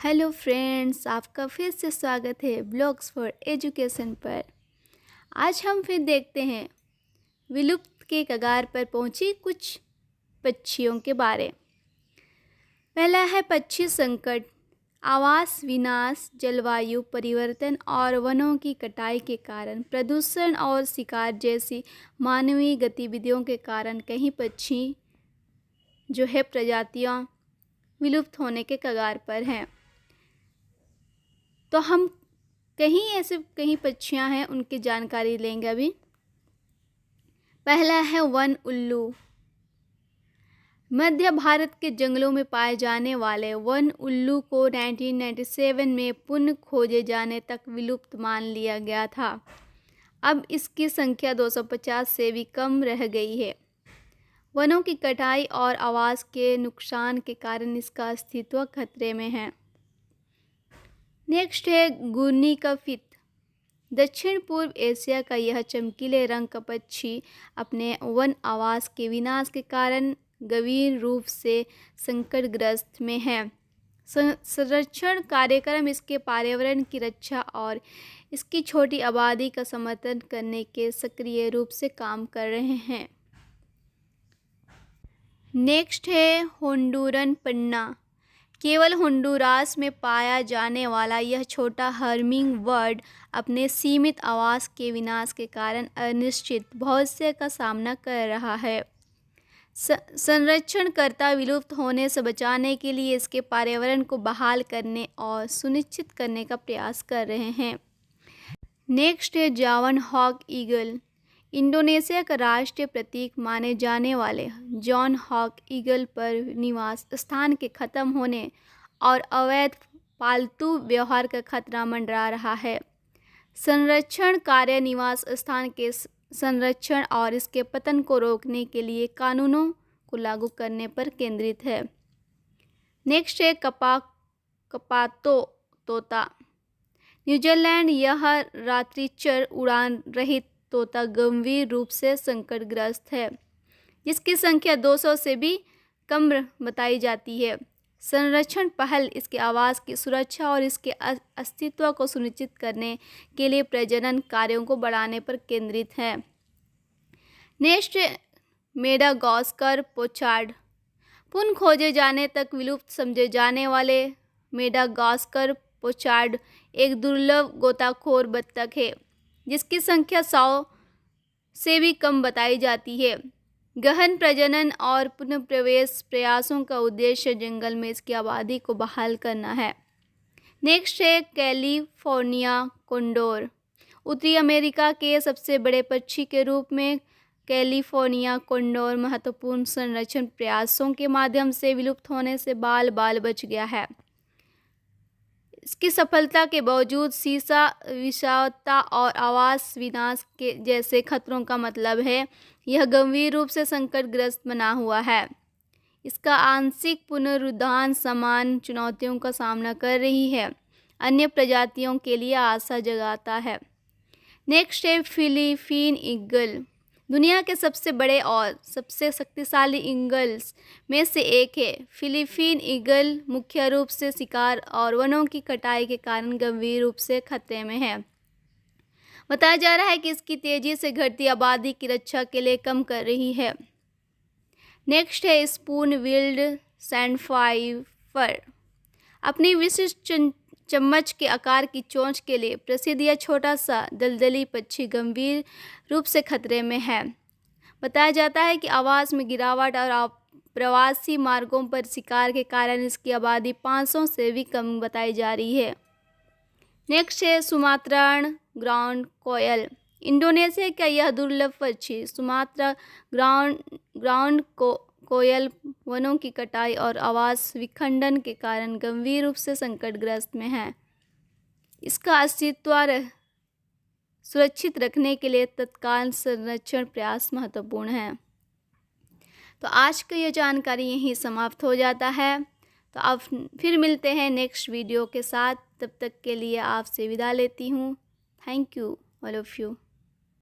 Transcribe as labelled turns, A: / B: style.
A: Hello friends, आपका फिर से स्वागत है ब्लॉग्स फॉर एजुकेशन पर। आज हम फिर देखते हैं विलुप्त के कगार पर पहुंची कुछ पक्षियों के बारे। पहला है पक्षी संकट। आवास विनाश, जलवायु परिवर्तन और वनों की कटाई के कारण, प्रदूषण और शिकार जैसी मानवीय गतिविधियों के कारण कई पक्षी जो है प्रजातियां विलुप्त होने के कगार पर हैं। तो हम कई पक्षियां हैं उनकी जानकारी लेंगे अभी। पहला है वन उल्लू। मध्य भारत के जंगलों में पाए जाने वाले वन उल्लू को 1997 में पुनः खोजे जाने तक विलुप्त मान लिया गया था। अब इसकी संख्या 250 से भी कम रह गई है। वनों की कटाई और आवास के नुकसान के कारण इसका अस्तित्व खतरे में है। नेक्स्ट है गुर्नी का फित। दक्षिण पूर्व एशिया का यह चमकीले रंग का पक्षी अपने वन आवास के विनाश के कारण गंभीर रूप से संकटग्रस्त में है। संरक्षण कार्यक्रम इसके पर्यावरण की रक्षा और इसकी छोटी आबादी का समर्थन करने के सक्रिय रूप से काम कर रहे हैं। नेक्स्ट है होंडुरन पन्ना। केवल होंडुरास में पाया जाने वाला यह छोटा हर्मिंग बर्ड अपने सीमित आवास के विनाश के कारण अनिश्चित भविष्य का सामना कर रहा है। संरक्षणकर्ता विलुप्त होने से बचाने के लिए इसके पर्यावरण को बहाल करने और सुनिश्चित करने का प्रयास कर रहे हैं। नेक्स्ट है जावन हॉक ईगल। इंडोनेशिया का राष्ट्रीय प्रतीक माने जाने वाले जॉन हॉक ईगल पर निवास स्थान के खत्म होने और अवैध पालतू व्यवहार का खतरा मंडरा रहा है। संरक्षण कार्य निवास स्थान के संरक्षण और इसके पतन को रोकने के लिए कानूनों को लागू करने पर केंद्रित है। नेक्स्ट है कपातो तोता। न्यूजीलैंड यह रात्रिचर उड़ान रहित तोता गंभीर रूप से संकटग्रस्त है, जिसकी संख्या 200 से भी कम बताई जाती है। संरक्षण पहल इसके आवास की सुरक्षा और इसके अस्तित्व को सुनिश्चित करने के लिए प्रजनन कार्यों को बढ़ाने पर केंद्रित है। Next Madagascar pochard. पुनः खोजे जाने तक विलुप्त समझे जाने वाले मेडागास्कर पोचार्ड एक दुर्लभ गोताखोर बत्तख है, जिसकी संख्या 100 से भी कम बताई जाती है। गहन प्रजनन और पुनः प्रवेश प्रयासों का उद्देश्य जंगल में इसकी आबादी को बहाल करना है। नेक्स्ट है कैलिफोर्निया कोंडोर। उत्तरी अमेरिका के सबसे बड़े पक्षी के रूप में कैलिफोर्निया कोंडोर महत्वपूर्ण संरक्षण प्रयासों के माध्यम से विलुप्त होने से बाल बाल बच गया है। इसकी सफलता के बावजूद सीसा विषाक्तता और आवास विनाश के जैसे खतरों का मतलब है यह गंभीर रूप से संकटग्रस्त बना हुआ है। इसका आंशिक पुनरुद्धार समान चुनौतियों का सामना कर रही है, अन्य प्रजातियों के लिए आशा जगाता है। नेक्स्ट है फिलीपीन ईगल। दुनिया के सबसे बड़े और सबसे शक्तिशाली ईगल्स में से एक है। फिलीपीन ईगल मुख्य रूप से शिकार और वनों की कटाई के कारण गंभीर रूप से खतरे में है। बताया जा रहा है कि इसकी तेजी से घटती आबादी की रक्षा के लिए कम कर रही है। नेक्स्ट है स्पून बिल्ड सैंडफ्लावर। अपनी विशिष्ट चम्मच के आकार की चोंच के लिए प्रसिद्ध यह छोटा सा दलदली पक्षी गंभीर रूप से खतरे में है। बताया जाता है कि आवास में गिरावट और प्रवासी मार्गों पर शिकार के कारण इसकी आबादी 500 से भी कम बताई जा रही है। नेक्स्ट है सुमात्रान ग्राउंड कोयल। इंडोनेशिया का यह दुर्लभ पक्षी सुमात्रा ग्राउंड कोयल वनों की कटाई और आवास विखंडन के कारण गंभीर रूप से संकटग्रस्त में है। इसका अस्तित्व सुरक्षित रखने के लिए तत्काल संरक्षण प्रयास महत्वपूर्ण है। तो आज का ये जानकारी यहीं समाप्त हो जाता है। तो अब फिर मिलते हैं नेक्स्ट वीडियो के साथ। तब तक के लिए आपसे विदा लेती हूँ। Thank you all of you.